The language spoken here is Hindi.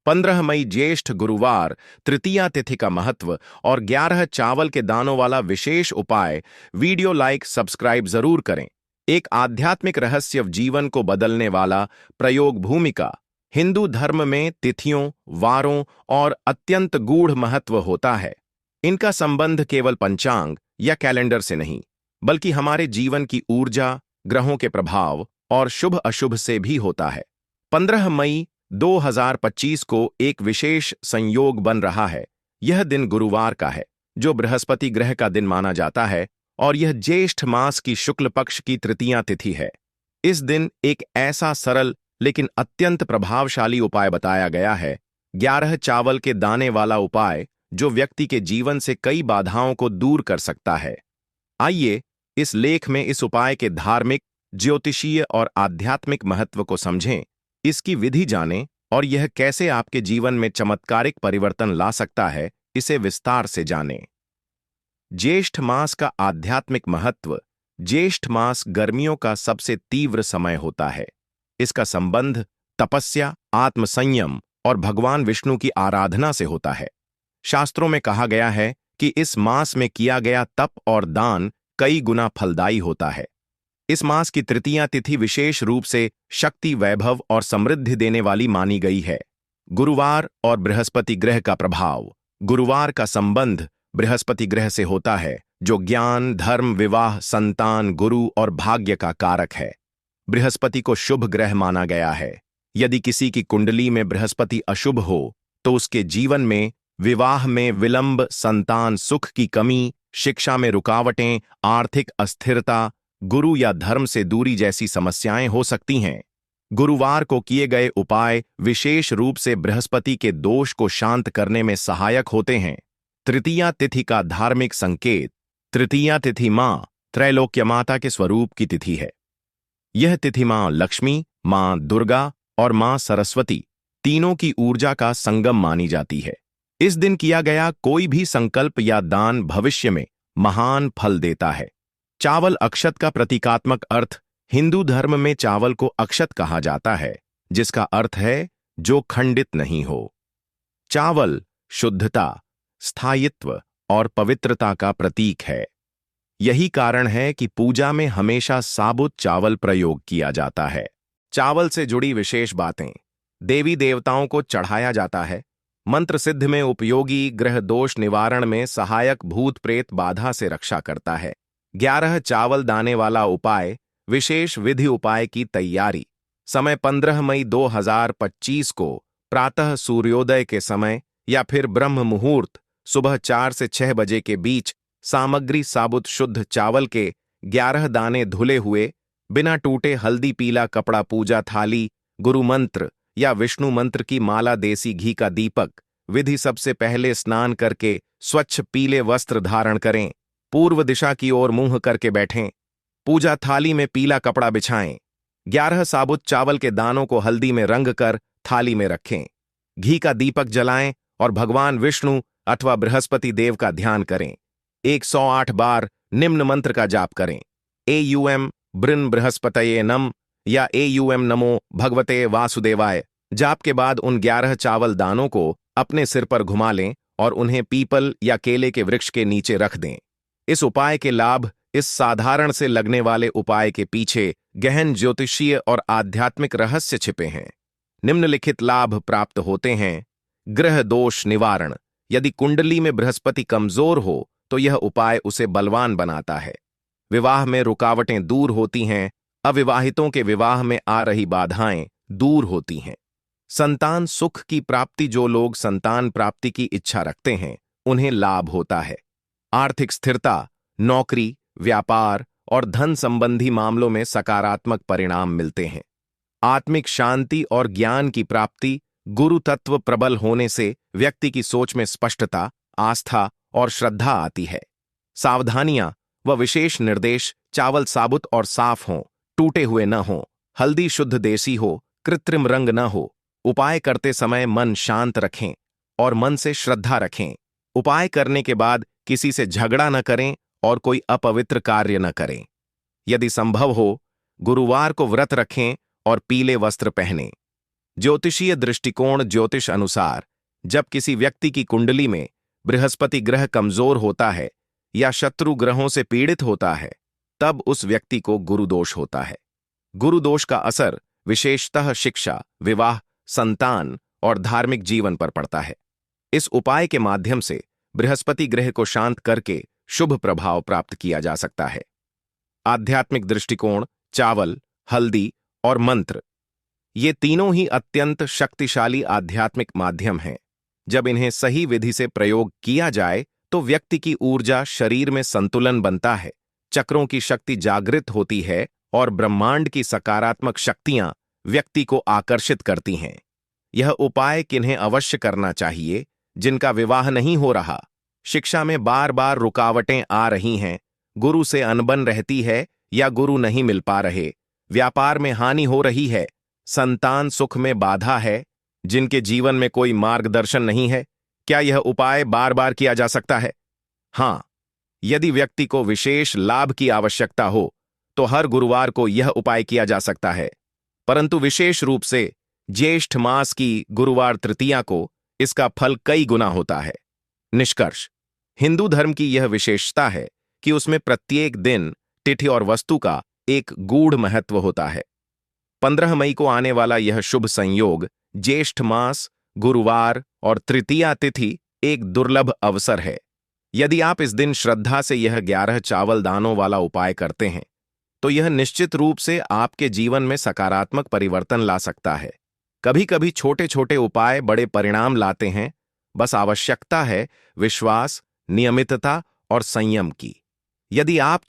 15 मई ज्येष्ठ गुरुवार तृतीया तिथि का महत्व और 11 चावल के दानों वाला विशेष उपाय। वीडियो लाइक सब्सक्राइब जरूर करें। एक आध्यात्मिक रहस्य जीवन को बदलने वाला प्रयोग। भूमिका। हिंदू धर्म में तिथियों, वारों और अत्यंत गूढ़ महत्व होता है। इनका संबंध केवल पंचांग या कैलेंडर से नहीं, बल्कि हमारे जीवन की ऊर्जा, ग्रहों के प्रभाव और शुभ अशुभ से भी होता है। 15 मई 2025 को एक विशेष संयोग बन रहा है। यह दिन गुरुवार का है, जो बृहस्पति ग्रह का दिन माना जाता है, और यह ज्येष्ठ मास की शुक्ल पक्ष की तृतीया तिथि है। इस दिन एक ऐसा सरल लेकिन अत्यंत प्रभावशाली उपाय बताया गया है, 11 चावल के दाने वाला उपाय, जो व्यक्ति के जीवन से कई बाधाओं को दूर कर सकता है। आइए इस लेख में इस उपाय के धार्मिक, ज्योतिषीय और आध्यात्मिक महत्व को समझें, इसकी विधि जानें और यह कैसे आपके जीवन में चमत्कारिक परिवर्तन ला सकता है, इसे विस्तार से जानें। ज्येष्ठ मास का आध्यात्मिक महत्व। ज्येष्ठ मास गर्मियों का सबसे तीव्र समय होता है। इसका संबंध तपस्या, आत्मसंयम और भगवान विष्णु की आराधना से होता है। शास्त्रों में कहा गया है कि इस मास में किया गया तप और दान कई गुना फलदायी होता है। इस मास की तृतीया तिथि विशेष रूप से शक्ति, वैभव और समृद्धि देने वाली मानी गई है। गुरुवार और बृहस्पति ग्रह का प्रभाव। गुरुवार का संबंध बृहस्पति ग्रह से होता है, जो ज्ञान, धर्म, विवाह, संतान, गुरु और भाग्य का कारक है। बृहस्पति को शुभ ग्रह माना गया है। यदि किसी की कुंडली में बृहस्पति अशुभ हो, तो उसके जीवन में विवाह में विलंब, संतान सुख की कमी, शिक्षा में रुकावटें, आर्थिक अस्थिरता, गुरु या धर्म से दूरी जैसी समस्याएं हो सकती हैं। गुरुवार को किए गए उपाय विशेष रूप से बृहस्पति के दोष को शांत करने में सहायक होते हैं। तृतीया तिथि का धार्मिक संकेत। तृतीया तिथि मां त्रैलोक्य माता के स्वरूप की तिथि है। यह तिथि मां लक्ष्मी, मां दुर्गा और मां सरस्वती तीनों की ऊर्जा का संगम मानी जाती है। इस दिन किया गया कोई भी संकल्प या दान भविष्य में महान फल देता है। चावल अक्षत का प्रतीकात्मक अर्थ। हिंदू धर्म में चावल को अक्षत कहा जाता है, जिसका अर्थ है जो खंडित नहीं हो। चावल शुद्धता, स्थायित्व और पवित्रता का प्रतीक है। यही कारण है कि पूजा में हमेशा साबुत चावल प्रयोग किया जाता है। चावल से जुड़ी विशेष बातें। देवी देवताओं को चढ़ाया जाता है। मंत्र सिद्ध में उपयोगी, ग्रह दोष निवारण में सहायक, भूत प्रेत बाधा से रक्षा करता है। 11 चावल दाने वाला उपाय। विशेष विधि उपाय की तैयारी। समय 15 मई 2025 को प्रातः सूर्योदय के समय या फिर ब्रह्म मुहूर्त सुबह 4 से 6 बजे के बीच। सामग्री साबुत शुद्ध चावल के 11 दाने धुले हुए, बिना टूटे हल्दी पीला कपड़ा, पूजा थाली, गुरु मंत्र या विष्णु मंत्र की माला, देसी घी का दीपक। विधि। सबसे पहले स्नान करके स्वच्छ पीले वस्त्र धारण करें। पूर्व दिशा की ओर मुंह करके बैठें। पूजा थाली में पीला कपड़ा बिछाएं। 11 साबुत चावल के दानों को हल्दी में रंग कर थाली में रखें। घी का दीपक जलाएं और भगवान विष्णु अथवा बृहस्पति देव का ध्यान करें। 108 बार निम्न मंत्र का जाप करें। एयूएम बृन बृहस्पतये नम या एयूएम नमो भगवते वासुदेवाय। जाप के बाद उन 11 चावल दानों को अपने सिर पर घुमा लें और उन्हें पीपल या केले के वृक्ष के नीचे रख दें। इस उपाय के लाभ। इस साधारण से लगने वाले उपाय के पीछे गहन ज्योतिषीय और आध्यात्मिक रहस्य छिपे हैं। निम्नलिखित लाभ प्राप्त होते हैं। ग्रह दोष निवारण। यदि कुंडली में बृहस्पति कमजोर हो, तो यह उपाय उसे बलवान बनाता है। विवाह में रुकावटें दूर होती हैं। अविवाहितों के विवाह में आ रही बाधाएं दूर होती हैं। संतान सुख की प्राप्ति। जो लोग संतान प्राप्ति की इच्छा रखते हैं, उन्हें लाभ होता है। आर्थिक स्थिरता। नौकरी, व्यापार और धन संबंधी मामलों में सकारात्मक परिणाम मिलते हैं। आत्मिक शांति और ज्ञान की प्राप्ति। गुरु तत्व प्रबल होने से व्यक्ति की सोच में स्पष्टता, आस्था और श्रद्धा आती है। सावधानियां व विशेष निर्देश। चावल साबुत और साफ हों, टूटे हुए न हों, हल्दी शुद्ध देसी हो, कृत्रिम रंग न हो। उपाय करते समय मन शांत रखें और मन से श्रद्धा रखें। उपाय करने के बाद किसी से झगड़ा न करें और कोई अपवित्र कार्य न करें। यदि संभव हो, गुरुवार को व्रत रखें और पीले वस्त्र पहनें। ज्योतिषीय दृष्टिकोण ज्योतिष अनुसार जब किसी व्यक्ति की कुंडली में बृहस्पति ग्रह कमजोर होता है या शत्रु ग्रहों से पीड़ित होता है, तब उस व्यक्ति को गुरुदोष होता है। गुरुदोष का असर विशेषतः शिक्षा, विवाह, संतान और धार्मिक जीवन पर पड़ता है। इस उपाय के माध्यम से बृहस्पति ग्रह को शांत करके शुभ प्रभाव प्राप्त किया जा सकता है। आध्यात्मिक दृष्टिकोण चावल, हल्दी और मंत्र, ये तीनों ही अत्यंत शक्तिशाली आध्यात्मिक माध्यम हैं। जब इन्हें सही विधि से प्रयोग किया जाए तो व्यक्ति की ऊर्जा, शरीर में संतुलन बनता है, चक्रों की शक्ति जागृत होती है और ब्रह्मांड की सकारात्मक शक्तियां व्यक्ति को आकर्षित करती हैं। यह उपाय किन्हें अवश्य करना चाहिए? जिनका विवाह नहीं हो रहा, शिक्षा में बार बार रुकावटें आ रही हैं, गुरु से अनबन रहती है या गुरु नहीं मिल पा रहे, व्यापार में हानि हो रही है, संतान सुख में बाधा है, जिनके जीवन में कोई मार्गदर्शन नहीं है। क्या यह उपाय बार बार किया जा सकता है? हां, यदि व्यक्ति को विशेष लाभ की आवश्यकता हो तो हर गुरुवार को यह उपाय किया जा सकता है, परंतु विशेष रूप से ज्येष्ठ मास की गुरुवार तृतीया को इसका फल कई गुना होता है। निष्कर्ष, हिंदू धर्म की यह विशेषता है कि उसमें प्रत्येक दिन, तिथि और वस्तु का एक गूढ़ महत्व होता है। 15 मई को आने वाला यह शुभ संयोग, ज्येष्ठ मास, गुरुवार और तृतीया तिथि एक दुर्लभ अवसर है। यदि आप इस दिन श्रद्धा से यह 11 चावल दानों वाला उपाय करते हैं तो यह निश्चित रूप से आपके जीवन में सकारात्मक परिवर्तन ला सकता है। कभी कभी छोटे छोटे उपाय बड़े परिणाम लाते हैं, बस आवश्यकता है विश्वास, नियमितता और संयम की। यदि आप